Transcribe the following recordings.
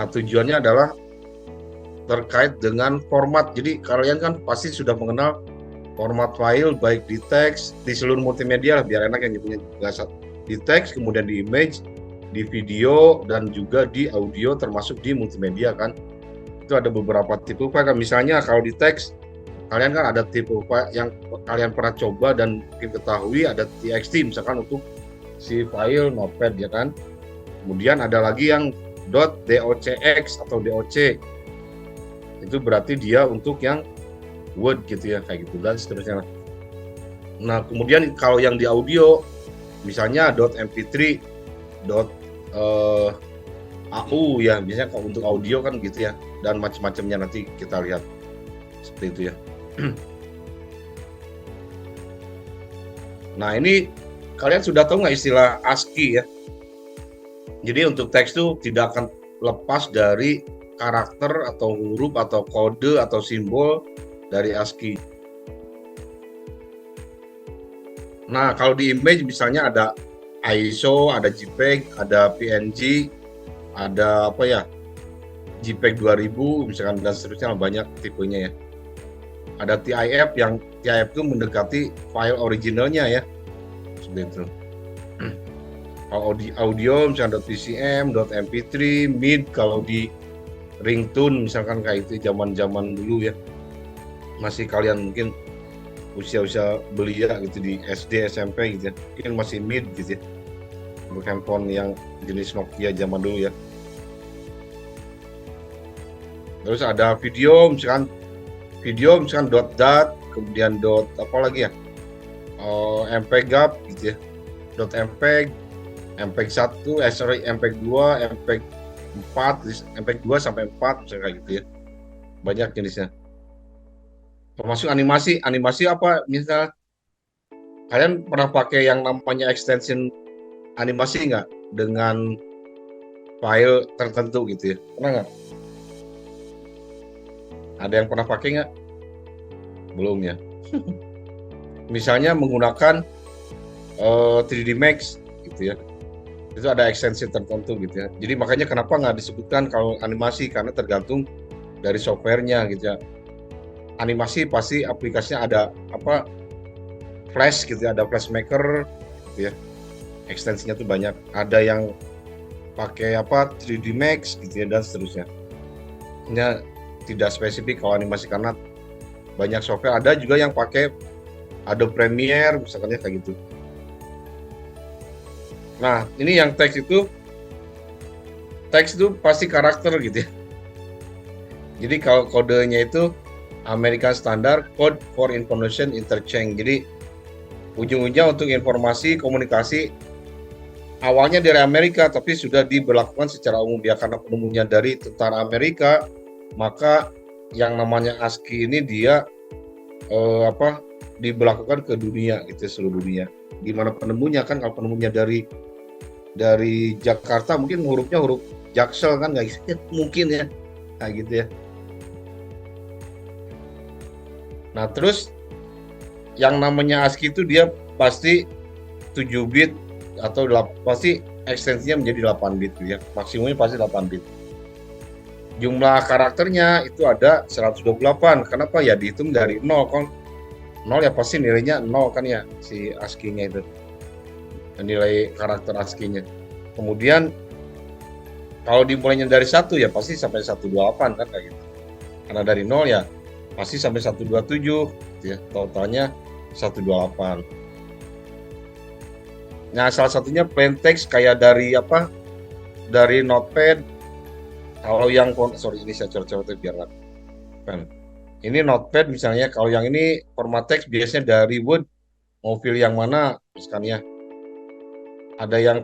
Nah, tujuannya adalah terkait dengan format. Jadi kalian kan pasti sudah mengenal format file baik di teks, di seluruh multimedia lah, biar enak yang nyebutnya. Di teks, kemudian di image, di video, dan juga di audio termasuk di multimedia kan. Itu ada beberapa tipe file kan. Misalnya kalau di teks, kalian kan ada tipe file yang kalian pernah coba dan mungkin ketahui, ada txt misalkan untuk si file notepad ya kan. Kemudian ada lagi yang .docx atau doc, itu berarti dia untuk yang Word gitu ya, kayak gitu dan seterusnya. Nah kemudian kalau yang di audio misalnya .mp3, .au ya, biasanya kalau untuk audio kan gitu ya, dan macam-macamnya nanti kita lihat seperti itu ya. Nah ini kalian sudah tahu nggak istilah ASCII ya? Jadi untuk teks itu tidak akan lepas dari karakter atau huruf atau kode atau simbol dari ASCII. Nah, kalau di image misalnya ada ISO, ada JPEG, ada PNG, ada apa ya, JPEG 2000 misalkan dan seterusnya, banyak tipenya ya. Ada TIF, yang TIF itu mendekati file originalnya ya, seperti itu. Kalau audio misalnya .vcm, .mp3, MID, kalau di ringtone misalkan kayak itu zaman-zaman dulu ya. Masih kalian mungkin usia-usia belia gitu di SD, SMP gitu ya, mungkin masih MID gitu ya, untuk handphone yang jenis Nokia zaman dulu ya. Terus ada video misalkan .dat, kemudian apa lagi ya, mpeg gitu ya, .mpeg, mpeg 1, mpeg 2, mpeg 4, mpeg 2 sampai 4 misalnya kayak gitu ya, banyak jenisnya. Termasuk animasi apa, misal kalian pernah pakai yang namanya extension animasi nggak dengan file tertentu gitu ya, pernah nggak? Ada yang pernah pakai nggak? Belum ya. Misalnya menggunakan 3D Max gitu ya, itu ada ekstensi tertentu gitu ya. Jadi makanya kenapa nggak disebutkan kalau animasi, karena tergantung dari softwarenya gitu ya. Animasi pasti aplikasinya ada apa, Flash gitu ya, ada Flash Maker gitu ya, ekstensinya tuh banyak. Ada yang pakai apa, 3D Max gitu ya, dan seterusnya. Ini tidak spesifik kalau animasi karena banyak software. Ada juga yang pakai Adobe Premiere misalnya kayak gitu. Nah ini yang teks itu pasti karakter gitu ya. Jadi kalau kodenya itu American Standard Code for Information Interchange. Jadi ujung-ujungnya untuk informasi komunikasi, awalnya dari Amerika tapi sudah diberlakukan secara umum ya, karena penemunya dari tentara Amerika, maka yang namanya ASCII ini dia diberlakukan ke dunia gitu, seluruh dunia. Gimana penemunya kan, kalau penemunya dari Jakarta mungkin hurufnya huruf Jaksel kan, nggak gitu mungkin ya, kayak gitu ya. Nah terus yang namanya ASCII itu dia pasti 7 bit atau pasti ekstensinya menjadi 8 bit ya, maksimumnya pasti 8 bit. Jumlah karakternya itu ada 128. Kenapa ya? Dihitung dari 0 kan, 0 ya pasti nilainya 0 kan ya, si ASCII-nya itu, nilai karakter ASCII-nya. Kemudian kalau dimulainya dari 1 ya pasti sampai 128 kan kayak gitu. Karena dari 0 ya pasti sampai 127 ya, totalnya 128. Nah salah satunya plain text kayak dari apa, dari Notepad. Kalau yang ini saya coret-coret biar kan. Ini Notepad misalnya, kalau yang ini format teks biasanya dari Word, mau pilih yang mana misalkan ya. Ada yang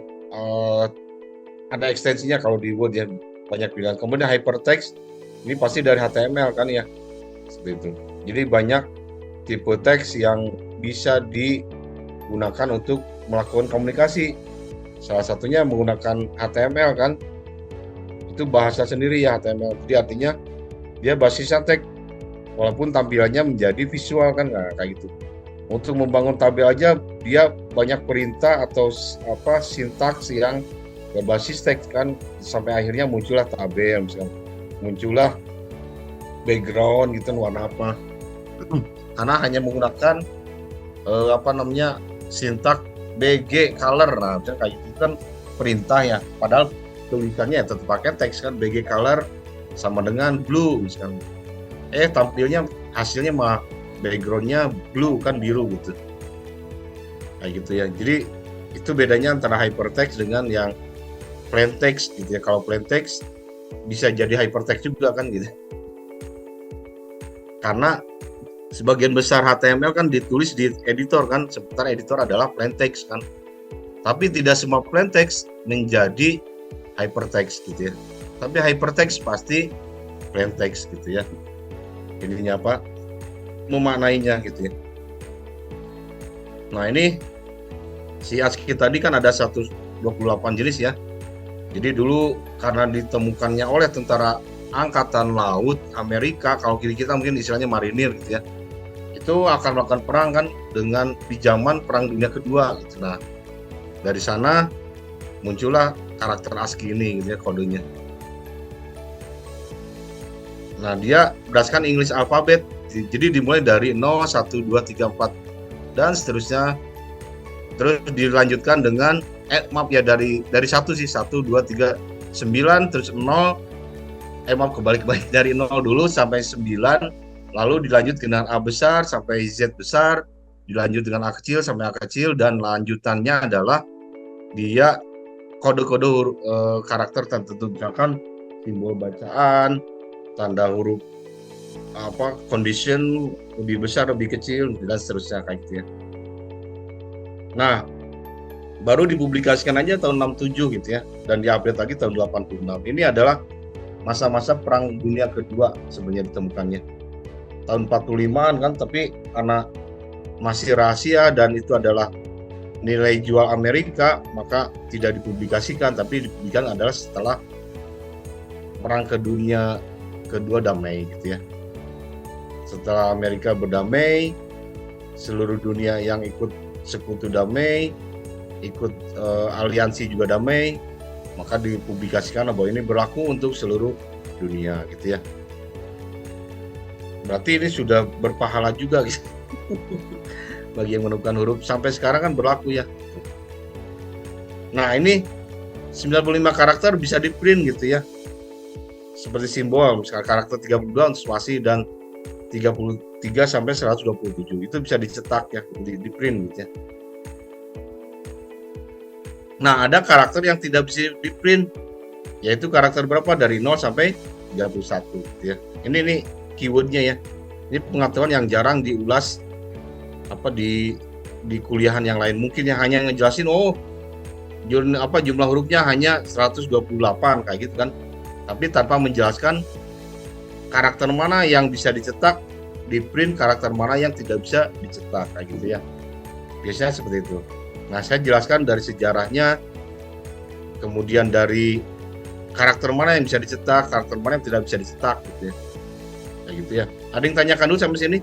ada ekstensinya kalau di Word ya, banyak pilihan. Kemudian hypertext ini pasti dari HTML kan ya, seperti itu. Jadi banyak tipe teks yang bisa digunakan untuk melakukan komunikasi. Salah satunya menggunakan HTML kan, itu bahasa sendiri ya HTML. Jadi artinya dia basisnya teks, walaupun tampilannya menjadi visual kan, kayak gitu. Untuk membangun tabel aja dia banyak perintah atau apa, sintaks yang berbasis teks kan, sampai akhirnya muncullah tabel misalnya, muncullah background gitu warna apa. Karena hanya menggunakan apa namanya sintak BG color. Nah, misalnya kayak gitu kan perintah ya. Padahal tulisannya ya tetap pakai teks kan, BG color sama dengan blue misalkan. Tampilnya hasilnya mah backgroundnya blue kan, biru gitu. Kayak gitu ya. Jadi itu bedanya antara hypertext dengan yang plain text gitu ya. Kalau plain text bisa jadi hypertext juga kan gitu. Karena sebagian besar HTML kan ditulis di editor kan, sementara editor adalah plain text kan. Tapi tidak semua plain text menjadi hypertext gitu ya. Tapi hypertext pasti plain text gitu ya. Ininya apa? Memaknainya gitu ya. Nah, ini si ASCII tadi kan ada 128 jenis ya. Jadi dulu karena ditemukannya oleh tentara Angkatan Laut Amerika, kalau kita mungkin istilahnya marinir gitu ya, itu akan melakukan perang kan dengan di zaman Perang Dunia Kedua gitu. Nah, dari sana muncullah karakter ASCII ini gitu ya, kodenya. Nah, dia berdasarkan English alphabet, jadi dimulai dari 0, 1, 2, 3, 4 dan seterusnya. Terus dilanjutkan dengan maaf ya, dari 1 sih, 1, 2, 3, 9 terus 0. Maaf, kebalik dari 0 dulu sampai 9, lalu dilanjut dengan A besar sampai Z besar, dilanjut dengan A kecil sampai A kecil, dan lanjutannya adalah dia kode-kode karakter tertentu, misalkan simbol bacaan, tanda huruf apa, condition, lebih besar, lebih kecil, dan seterusnya kayak gitu ya. Nah, baru dipublikasikan aja tahun 67 gitu ya, dan diupdate lagi tahun 86. Ini adalah masa-masa Perang Dunia Kedua sebenarnya ditemukannya. Tahun 45-an kan, tapi karena masih rahasia dan itu adalah nilai jual Amerika, maka tidak dipublikasikan, tapi dipublikasikan adalah setelah Perang Dunia Kedua damai gitu ya. Setelah Amerika berdamai, seluruh dunia yang ikut sekutu damai, ikut aliansi juga damai, maka dipublikasikan bahwa ini berlaku untuk seluruh dunia gitu ya. Berarti ini sudah berpahala juga gitu. Bagi yang menemukan huruf, sampai sekarang kan berlaku ya. Nah, ini 95 karakter bisa di print gitu ya. Seperti simbol, misalnya karakter 32 untuk spasi dan 33 sampai 127 itu bisa dicetak ya, di print gitu ya. Nah, ada karakter yang tidak bisa di print, yaitu karakter berapa, dari 0 sampai 31 gitu ya. Ini nih keywordnya ya. Ini pengetahuan yang jarang diulas apa di kuliahan yang lain. Mungkin yang hanya ngejelasin jumlah hurufnya hanya 128 kayak gitu kan. Tapi tanpa menjelaskan karakter mana yang bisa dicetak di print, karakter mana yang tidak bisa dicetak kayak gitu ya. Biasanya seperti itu. Nah, saya jelaskan dari sejarahnya, kemudian dari karakter mana yang bisa dicetak, karakter mana yang tidak bisa dicetak gitu ya. Kayak gitu ya. Ada yang tanyakan dulu sampai sini?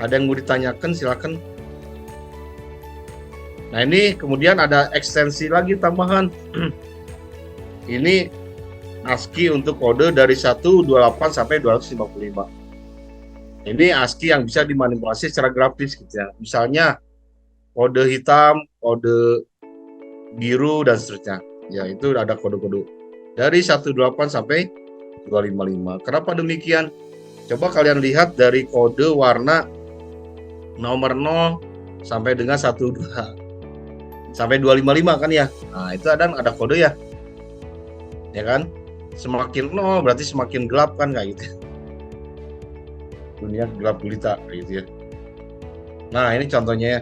Ada yang mau ditanyakan, silakan. Nah, ini kemudian ada ekstensi lagi tambahan. Ini ASCII untuk kode dari 128 sampai 255. Ini ASCII yang bisa dimanipulasi secara grafis gitu ya. Misalnya kode hitam, kode biru, dan seterusnya. Ya, itu ada kode-kode dari 128 sampai 255. Kenapa demikian? Coba kalian lihat dari kode warna nomor 0 sampai dengan 12 sampai 255 kan ya. Nah, itu ada kode ya. Ya kan? Semakin 0 berarti semakin gelap kan kayak gitu. Dunia gelap gulita kayak gitu ya. Nah, ini contohnya ya.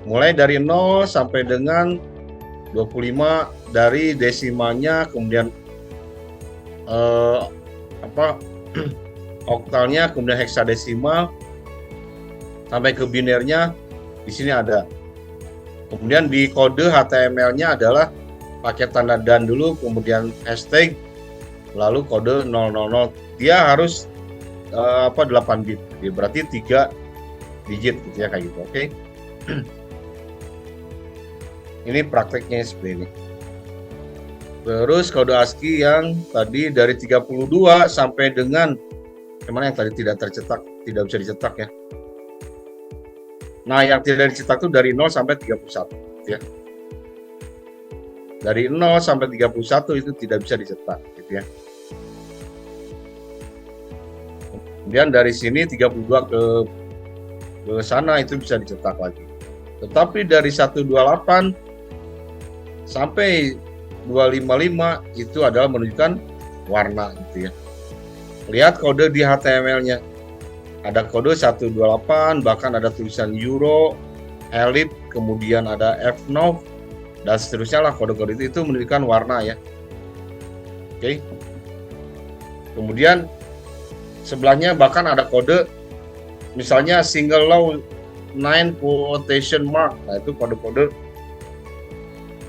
Mulai dari 0 sampai dengan 25 dari desimalnya, kemudian oktalnya, kemudian heksadesimal sampai ke binernya di sini ada. Kemudian di kode HTML-nya adalah pakai tanda dan dulu, kemudian hashtag, lalu kode 000. Dia harus 8 bit. Berarti 3 digit gitu ya, kayak gitu. Oke. Ini prakteknya seperti ini. Terus kode ASCII yang tadi dari 32 sampai dengan yang tadi tidak tercetak, tidak bisa dicetak ya. Nah, yang tidak dicetak itu dari 0 sampai 31 ya. Dari 0 sampai 31 itu tidak bisa dicetak gitu ya. Kemudian dari sini 32 ke sana itu bisa dicetak lagi. Tetapi dari 128 sampai 255 itu adalah menunjukkan warna gitu ya. Lihat kode di HTML-nya. Ada kode 128, bahkan ada tulisan Euro, Elite, kemudian ada F9, dan seterusnya lah kode-kode itu menunjukkan warna ya. Oke. Kemudian sebelahnya bahkan ada kode misalnya single low 9 quotation mark. Nah, itu kode-kode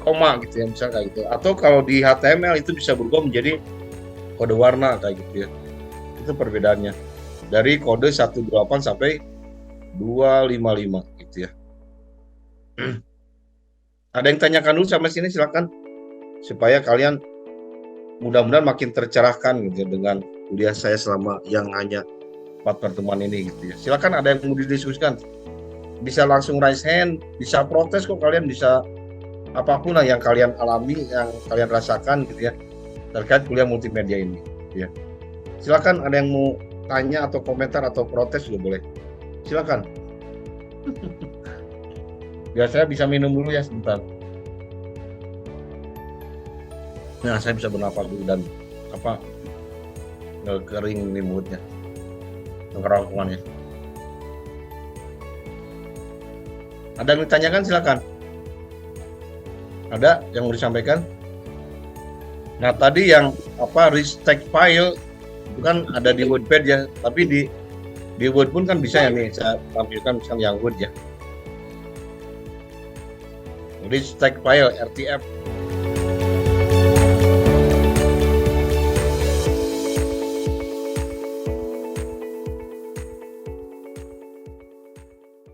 koma gitu ya, misalnya kayak gitu. Atau kalau di HTML itu bisa berubah menjadi kode warna kayak gitu ya. Itu perbedaannya dari kode 128 sampai 255 gitu ya. Ada yang tanyakan dulu sampai sini, silakan, supaya kalian mudah-mudahan makin tercerahkan gitu ya, dengan kuliah saya selama yang hanya 4 pertemuan ini gitu ya. Silakan, ada yang mau didiskusikan, bisa langsung raise hand, bisa protes kok, kalian bisa apapun lah yang kalian alami, yang kalian rasakan gitu ya terkait kuliah multimedia ini gitu ya. Silakan, ada yang mau tanya atau komentar atau protes juga boleh. Silakan. Biar saya bisa minum dulu ya sebentar. Nah, saya bisa bernapas dulu dan kering nih mulutnya, kerongkongannya. Ada yang ditanyakan, silakan. Ada yang mau disampaikan? Nah, tadi yang restake file itu kan ada di Wordpad ya, tapi di Word pun kan bisa ya nih, saya tampilkan misalnya yang Word ya. Restake file RTF.